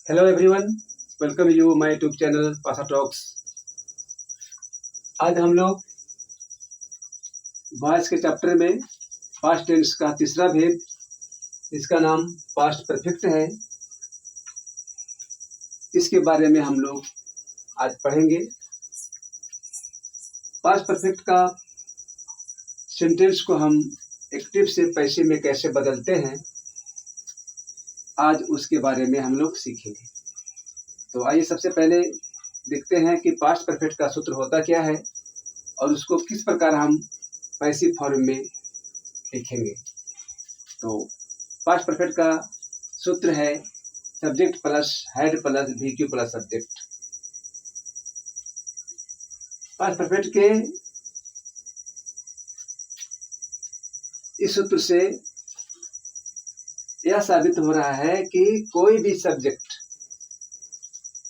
Hello everyone, welcome you my YouTube channel पासा talks. आज हम लोग वॉइस के चैप्टर में पास्ट टेंस का तीसरा भेद, इसका नाम पास्ट परफेक्ट है, इसके बारे में हम लोग आज पढ़ेंगे। पास्ट परफेक्ट का सेंटेंस को हम एक्टिव से पैसे में कैसे बदलते हैं, आज उसके बारे में हम लोग सीखेंगे। तो आइए सबसे पहले देखते हैं कि पास्ट परफेक्ट का सूत्र होता क्या है और उसको किस प्रकार हम पैसिव फॉर्म में लिखेंगे। तो पास्ट परफेक्ट का सूत्र है subject plus had plus VQ plus subject. Past perfect के इस सूत्र से यह साबित हो रहा है कि कोई भी सब्जेक्ट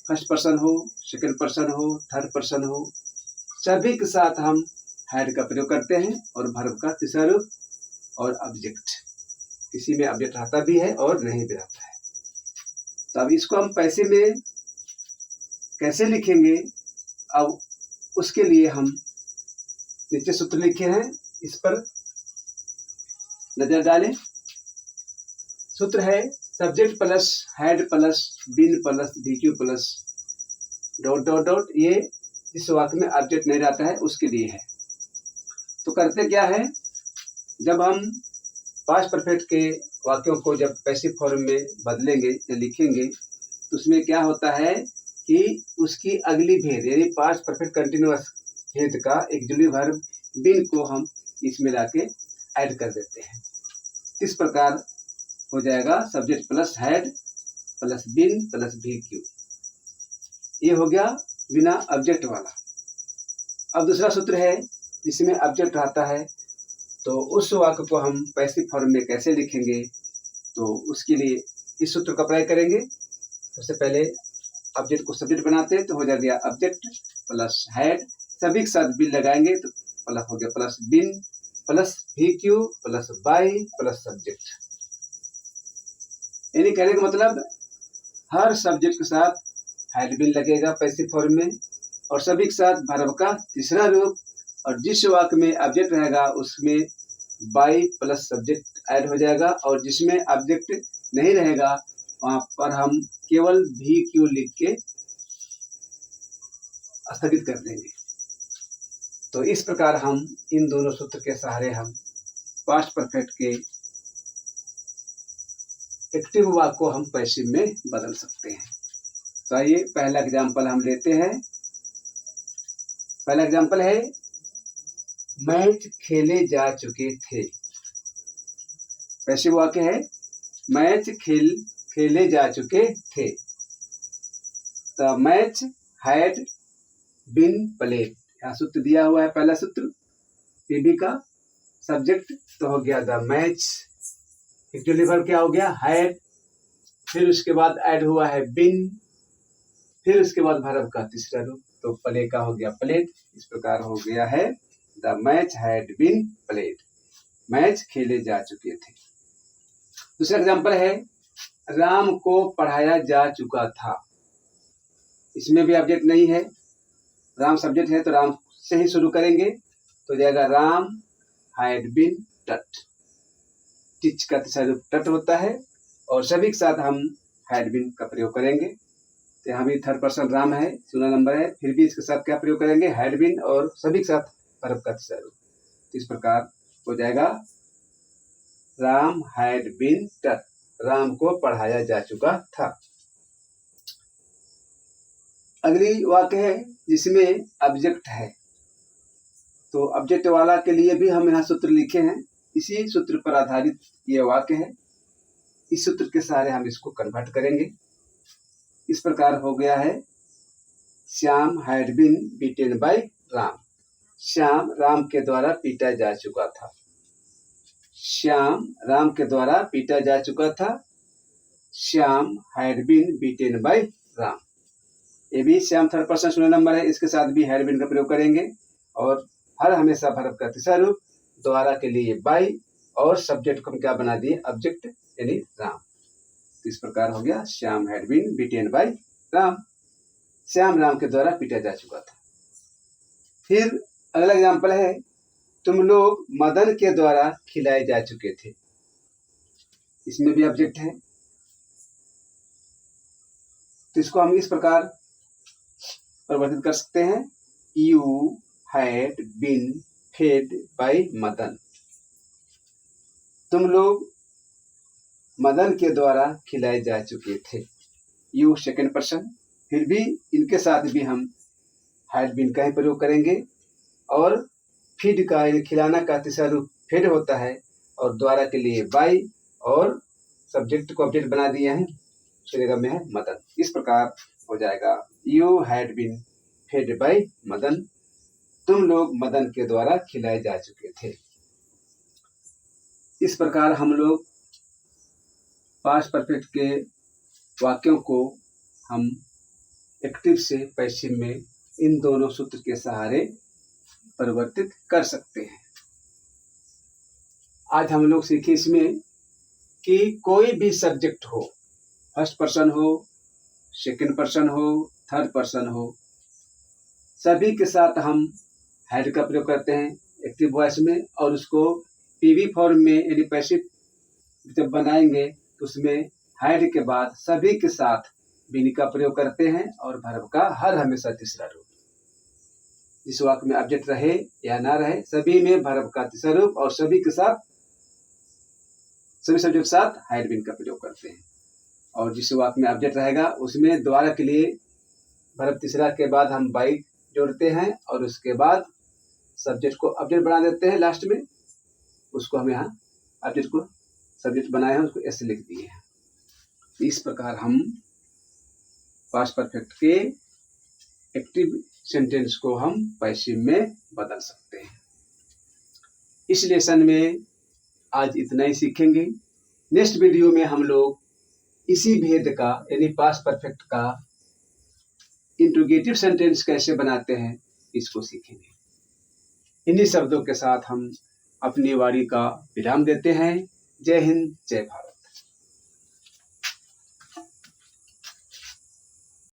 फर्स्ट पर्सन हो, सेकंड पर्सन हो, थर्ड पर्सन हो, सभी के साथ हम हैड का प्रयोग करते हैं और वर्ब का तीसरा रूप और ऑब्जेक्ट। किसी में ऑब्जेक्ट रहता भी है और नहीं भी रहता है। तो अब इसको हम पैसे में कैसे लिखेंगे, अब उसके लिए हम नीचे सूत्र लिखे हैं, इस पर नजर डालें। सूत्र है subject plus had plus been plus VQ plus dot dot dot. ये इस वाक्य में ऑब्जेक्ट नहीं रहता है उसके लिए है। तो करते क्या है, जब हम पास्ट परफेक्ट के वाक्यों को जब पैसिव फॉर्म में बदलेंगे या लिखेंगे तो उसमें क्या होता है कि उसकी अगली भेद यानी पास्ट परफेक्ट कंटिन्यूअस भेद का एक्जुअली वर्ब बीन को हम इसमें लाके ऐड कर देते हैं। इस प्रकार हो जाएगा subject plus had plus been plus VQ. ये हो गया बिना ऑब्जेक्ट वाला। अब दूसरा सूत्र है जिसमें ऑब्जेक्ट रहता है, तो उस वाक्य को हम पैसिव फॉर्म में कैसे लिखेंगे, तो उसके लिए इस सूत्र का अप्लाई करेंगे। सबसे पहले ऑब्जेक्ट को सब्जेक्ट बनाते हैं तो हो जाएगा ऑब्जेक्ट प्लस हैड, सभी के साथ बिन लगाएंगे तो प्लस हो गया plus been plus VQ plus by plus subject. यानी कहने का मतलब हर सब्जेक्ट के साथ हैड बिन लगेगा पैसिव फॉर्म में और सभी के साथ वर्ब का तीसरा रूप, और जिस वाक्य में ऑब्जेक्ट रहेगा उसमें बाई प्लस सब्जेक्ट ऐड हो जाएगा, और जिसमें ऑब्जेक्ट नहीं रहेगा वहां पर हम केवल भी क्यू लिख के स्थगित कर देंगे। तो इस प्रकार हम इन दोनों सूत्र के सहारे हम पास्ट परफेक्ट के एक्टिव वाक्य को हम पैसिव में बदल सकते हैं। तो आइए पहला एग्जाम्पल हम लेते हैं। पहला एग्जाम्पल है मैच खेले जा चुके थे। पैसिव वाक्य है मैच खेले जा चुके थे। The match had been played, यहाँ सूत्र दिया हुआ है। पहला सूत्र पीबी का सब्जेक्ट तो हो गया द मैच, एक्चुअली वर्ब क्या हो गया हैड, फिर उसके बाद ऐड हुआ है बिन, फिर उसके बाद वर्ब का तीसरा रूप तो प्ले का हो गया प्लेड। इस प्रकार हो गया है the match had been played, match खेले जा चुके थे। दूसरा एग्जांपल है राम को पढ़ाया जा चुका था। इसमें भी ऑब्जेक्ट नहीं है, राम सब्जेक्ट है तो राम से ही शुरू करेंगे तो जाएगा राम हैड बीन टट। टीच का तीसरा रूप टट होता है और सभी के साथ हम हैड बीन का प्रयोग करेंगे। तो यहाँ भी थर्ड पर्सन राम है, 16 नंबर है, फिर भी इसके साथ क्या प्रयोग करेंगे हैड बीन और सभी के साथ वर्ब का तीसरा रूप। तो इस प्रकार हो जाएगा राम हैड बीन टट, राम को पढ़ाया जा चुका था। अगली वाक्य है जिसमें ऑब्जेक्ट है, तो ऑब्जेक्ट वाला के लिए भी हम यहाँ सूत्र लिखे हैं। इसी सूत्र पर आधारित ये वाक्य है, इस सूत्र के सहारे हम इसको कन्वर्ट करेंगे। इस प्रकार हो गया है Shyam had been beaten by Ram, Shyam Ram के द्वारा पीटा जा चुका था। श्याम राम के द्वारा पीटा जा चुका था। Shyam had been beaten by Ram. ये भी श्याम थर्ड पर्सन 16 नंबर है, इसके साथ भी हैड बीन का प्रयोग करेंगे और हर हमेशा वर्ब का तीसरा रूप, द्वारा के लिए बाई और सब्जेक्ट को हम क्या बना दिए ऑब्जेक्ट यानी राम। तो इस प्रकार हो गया, Shyam had been beaten by Ram. Shyam Ram के द्वारा पीटा जा चुका था। फिर अगला एग्जाम्पल है, तुम लोग मदन के द्वारा खिलाए जा चुके थे। इसमें भी ऑब्जेक्ट है, तो इसको हम इस प्रकार परिवर्तित कर सकते हैं, you had been fed by Madan. तुम लोग मदन के द्वारा खिलाए जा चुके थे। यू सेकंड पर्सन, फिर भी इनके साथ भी हम हैड बीन का ही प्रयोग करेंगे, और फीड का खिलाना का तीसरा रूप फेड होता है, और द्वारा के लिए बाय, और सब्जेक्ट को ऑब्जेक्ट बना दिए हैं, जगह में है मदन। इस प्रकार हो जाएगा, you had been fed by Madan. तुम लोग मदन के द्वारा खिलाए जा चुके थे। इस प्रकार हम लोग पास्ट परफेक्ट के वाक्यों को हम एक्टिव से पैसिव में इन दोनों सूत्र के सहारे परिवर्तित कर सकते हैं। आज हम लोग सीखे इसमें कि कोई भी सब्जेक्ट हो, फर्स्ट पर्सन हो, सेकंड पर्सन हो, थर्ड पर्सन हो, सभी के साथ हम हैड का प्रयोग करते हैं एक्टिव वॉइस में, और उसको पीवी फॉर्म में यानी पैसिव जब बनाएंगे तो उसमें हैड के बाद सभी के साथ बीन का प्रयोग करते हैं, और वर्ब का हर हमेशा तीसरा रूप। इस वाक्य में ऑब्जेक्ट रहे या ना रहे, सभी में वर्ब का तीसरा रूप, और सभी के साथ, सभी सब्जेक्ट के साथ हैड बीन का प्रयोग करते हैं। और जिस वाक्य में ऑब्जेक्ट रहेगा उसमें द्वारा के लिए वर्ब तीसरा के बाद हम बाय जोड़ते हैं, और उसके बाद सब्जेक्ट को ऑब्जेक्ट बना देते हैं लास्ट में। उसको हम यहाँ ऑब्जेक्ट को सब्जेक्ट बनाए हैं, उसको एस लिख दिए हैं। इस प्रकार हम पास्ट परफेक्ट के एक्टिव सेंटेंस को हम पैसिव में बदल सकते हैं। इस लेसन में आज इतना ही सीखेंगे। नेक्स्ट वीडियो में हम लोग इसी भेद का यानी पास्ट परफेक्ट का इंट्रोगेटिव सेंटेंस कैसे बनाते हैं इसको सीखेंगे। इन्हीं शब्दों के साथ हम अपनी वाणी का विराम देते हैं। जय हिंद, जय भारत।